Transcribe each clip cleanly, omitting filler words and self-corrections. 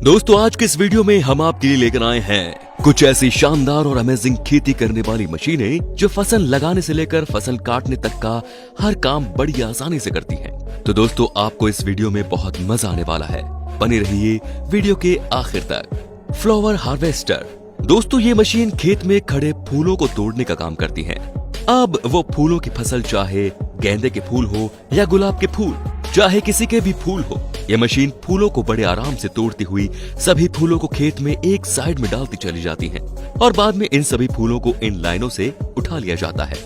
दोस्तों आज के इस वीडियो में हम आपके लिए लेकर आए हैं कुछ ऐसी शानदार और अमेजिंग खेती करने वाली मशीनें जो फसल लगाने से लेकर फसल काटने तक का हर काम बड़ी आसानी से करती हैं। तो दोस्तों आपको इस वीडियो में बहुत मजा आने वाला है, बने रहिए वीडियो के आखिर तक। फ्लावर हार्वेस्टर दोस्तों ये मशीन खेत में खड़े फूलों को तोड़ने का काम करती है। अब वो फूलों की फसल चाहे गेंदे के फूल हो या गुलाब के फूल, चाहे किसी के भी फूल हो, ये मशीन फूलों को बड़े आराम से तोड़ती हुई सभी फूलों को खेत में एक साइड में डालती चली जाती है और बाद में इन सभी फूलों को इन लाइनों से उठा लिया जाता है।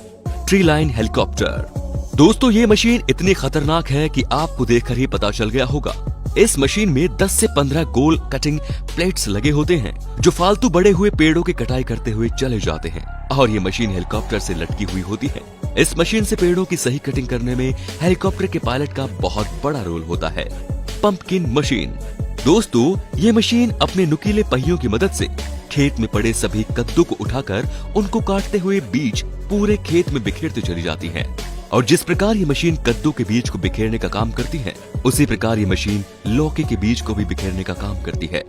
ट्री लाइन हेलीकॉप्टर दोस्तों ये मशीन इतनी खतरनाक है कि आपको देखकर ही पता चल गया होगा। इस मशीन में 10 से 15 गोल कटिंग प्लेट्स लगे होते हैं जो फालतू बड़े हुए पेड़ों की कटाई करते हुए चले जाते हैं और ये मशीन हेलीकॉप्टर से लटकी हुई होती है। इस मशीन से पेड़ों की सही कटिंग करने में हेलीकॉप्टर के पायलट का बहुत बड़ा रोल होता है। पंपकिन मशीन दोस्तों ये मशीन अपने नुकीले पहियों की मदद से खेत में पड़े सभी कद्दू को उठाकर उनको काटते हुए बीज पूरे खेत में बिखेरती चली जाती है। और जिस प्रकार ये मशीन कद्दू के बीज को बिखेरने का काम करती है उसी प्रकार ये मशीन लौकी के बीज को भी बिखेरने का काम करती है।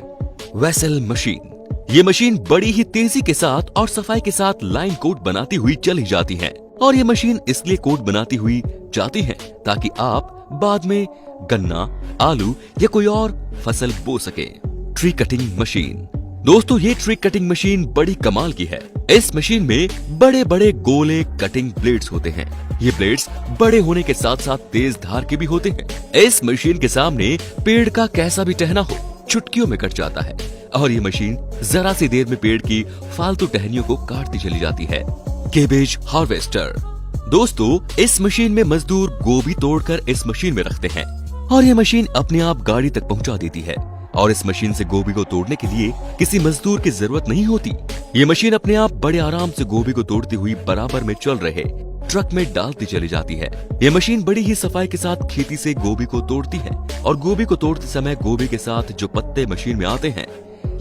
वेसल मशीन ये मशीन बड़ी ही तेजी के साथ और सफाई के साथ लाइन कोट बनाती हुई चली जाती है और ये मशीन इसलिए कोट बनाती हुई जाती है ताकि आप बाद में गन्ना, आलू या कोई और फसल बो सके। ट्री कटिंग मशीन दोस्तों ये ट्री कटिंग मशीन बड़ी कमाल की है। इस मशीन में बड़े बड़े गोले कटिंग ब्लेड्स होते हैं। ये ब्लेड्स बड़े होने के साथ साथ तेज धार के भी होते हैं। इस मशीन के सामने पेड़ का कैसा भी टहना हो चुटकियों में कट जाता है और ये मशीन जरा सी देर में पेड़ की फालतू टहनियों को काटती चली जाती है। केबेज हार्वेस्टर दोस्तों इस मशीन में मजदूर गोभी तोड़कर इस मशीन में रखते हैं और ये मशीन अपने आप गाड़ी तक पहुंचा देती है और इस मशीन से गोभी को तोड़ने के लिए किसी मजदूर की जरूरत नहीं होती। ये मशीन अपने आप बड़े आराम से गोभी को तोड़ती हुई बराबर में चल रहे ट्रक में डालती चली जाती है। ये मशीन बड़ी ही सफाई के साथ खेती से गोभी को तोड़ती है और गोभी को तोड़ते समय गोभी के साथ जो पत्ते मशीन में आते हैं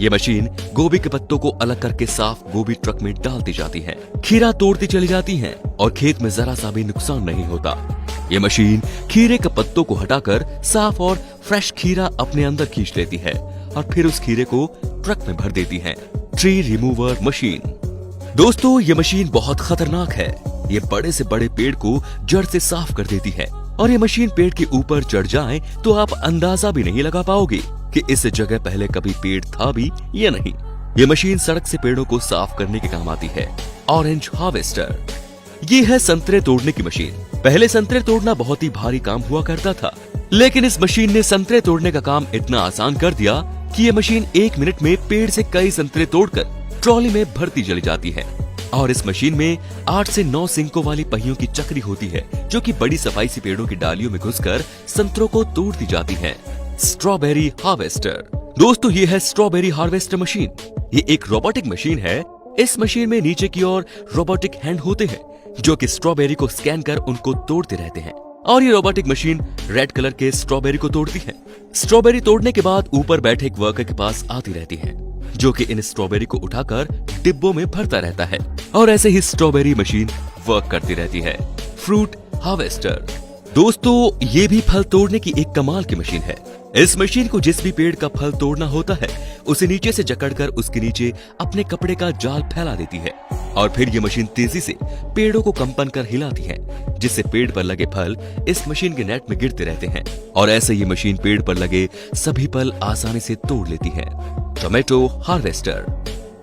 ये मशीन गोभी के पत्तों को अलग करके साफ गोभी ट्रक में डालती जाती है। खीरा तोड़ती चली जाती है और खेत में जरा सा भी नुकसान नहीं होता। ये मशीन खीरे के पत्तों को हटाकर साफ और फ्रेश खीरा अपने अंदर खींच लेती है और फिर उस खीरे को ट्रक में भर देती है। ट्री रिमूवर मशीन दोस्तों ये मशीन बहुत खतरनाक है। ये बड़े से बड़े पेड़ को जड़ से साफ कर देती है और ये मशीन पेड़ के ऊपर चढ़ जाए तो आप अंदाजा भी नहीं लगा पाओगे कि इस जगह पहले कभी पेड़ था भी या नहीं। ये मशीन सड़क से पेड़ों को साफ करने के काम आती है। ऑरेंज हार्वेस्टर ये है संतरे तोड़ने की मशीन। पहले संतरे तोड़ना बहुत ही भारी काम हुआ करता था, लेकिन इस मशीन ने संतरे तोड़ने का काम इतना आसान कर दिया कि ये मशीन 1 मिनट में पेड़ से कई संतरे तोड़कर ट्रॉली में भरती चली जाती है। और इस मशीन में 8 से 9 सिंकों वाली पहियों की चक्री होती है जो कि बड़ी सफाई से पेड़ों की डालियों में घुसकर संतरों को तोड़ती जाती है। स्ट्रॉबेरी हार्वेस्टर दोस्तों ये है स्ट्रॉबेरी हार्वेस्टर मशीन। ये एक रोबोटिक मशीन है। इस मशीन में नीचे की ओर रोबोटिक हैंड होते हैं जो कि स्ट्रॉबेरी को स्कैन कर उनको तोड़ते रहते हैं और ये रोबोटिक मशीन रेड कलर के स्ट्रॉबेरी को तोड़ती है। स्ट्रॉबेरी तोड़ने के बाद ऊपर बैठे एक वर्कर के पास आती रहती है जो कि इन स्ट्रॉबेरी को उठाकर डिब्बों में भरता रहता है और ऐसे ही स्ट्रॉबेरी मशीन वर्क करती रहती है। फ्रूट हार्वेस्टर दोस्तों ये भी फल तोड़ने की एक कमाल की मशीन है। इस मशीन को जिस भी पेड़ का फल तोड़ना होता है उसे नीचे से जकड़कर उसके नीचे अपने कपड़े का जाल फैला देती है और फिर ये मशीन तेजी से पेड़ों को कंपन कर हिलाती है जिससे पेड़ पर लगे फल इस मशीन के नेट में गिरते रहते हैं और ऐसे ये मशीन पेड़ पर लगे सभी फल आसानी से तोड़ लेती है। टोमेटो हार्वेस्टर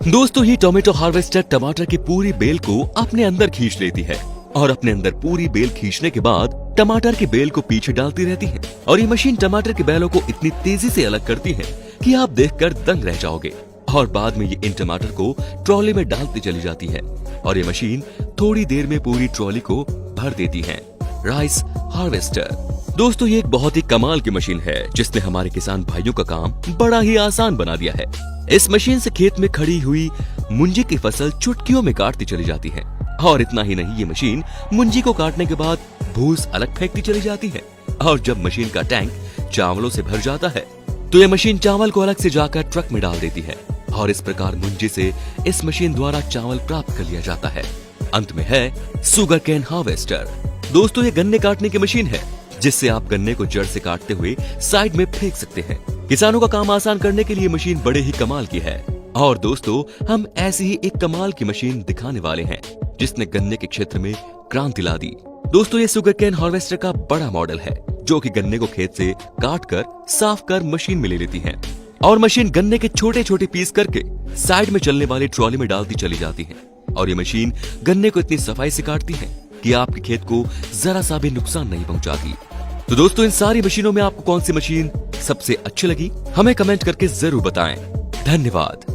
दोस्तों ये टोमेटो हार्वेस्टर टमाटर की पूरी बेल को अपने अंदर खींच लेती है और अपने अंदर पूरी बेल खींचने के बाद टमाटर की बेल को पीछे डालती रहती है और ये मशीन टमाटर के बेलों को इतनी तेजी से अलग करती है कि आप देखकर दंग रह जाओगे और बाद में ये इन टमाटर को ट्रॉली में डालती चली जाती है और ये मशीन थोड़ी देर में पूरी ट्रॉली को भर देती है। राइस हार्वेस्टर दोस्तों ये एक बहुत ही कमाल की मशीन है जिसने हमारे किसान भाइयों का काम बड़ा ही आसान बना दिया है। इस मशीन से खेत में खड़ी हुई मुंजी की फसल चुटकियों में काटती चली जाती है और इतना ही नहीं ये मशीन मुंजी को काटने के बाद भूस अलग फेंकती चली जाती है और जब मशीन का टैंक चावलों से भर जाता है तो ये मशीन चावल को अलग से जाकर ट्रक में डाल देती है और इस प्रकार मुंजी से इस मशीन द्वारा चावल प्राप्त कर लिया जाता है। अंत में है सुगर कैन हार्वेस्टर दोस्तों ये गन्ने काटने की मशीन है जिससे आप गन्ने को जड़ से काटते हुए साइड में फेंक सकते हैं। किसानों का काम आसान करने के लिए मशीन बड़े ही कमाल की है। और दोस्तों, हम ऐसी ही एक कमाल की मशीन दिखाने वाले हैं जिसने गन्ने के क्षेत्र में क्रांति ला दी। दोस्तों, ये शुगर केन हार्वेस्टर का बड़ा मॉडल है जो कि गन्ने को खेत से काट कर साफ कर मशीन में ले लेती है और मशीन गन्ने के छोटे छोटे पीस करके साइड में चलने वाली ट्रॉली में डालती चली जाती है। और ये मशीन गन्ने को इतनी सफाई से काटती है कि आपके खेत को जरा सा भी नुकसान नहीं पहुंचाती। तो दोस्तों, इन सारी मशीनों में आपको कौन सी मशीन सबसे अच्छी लगी, हमें कमेंट करके जरूर बताएं। धन्यवाद।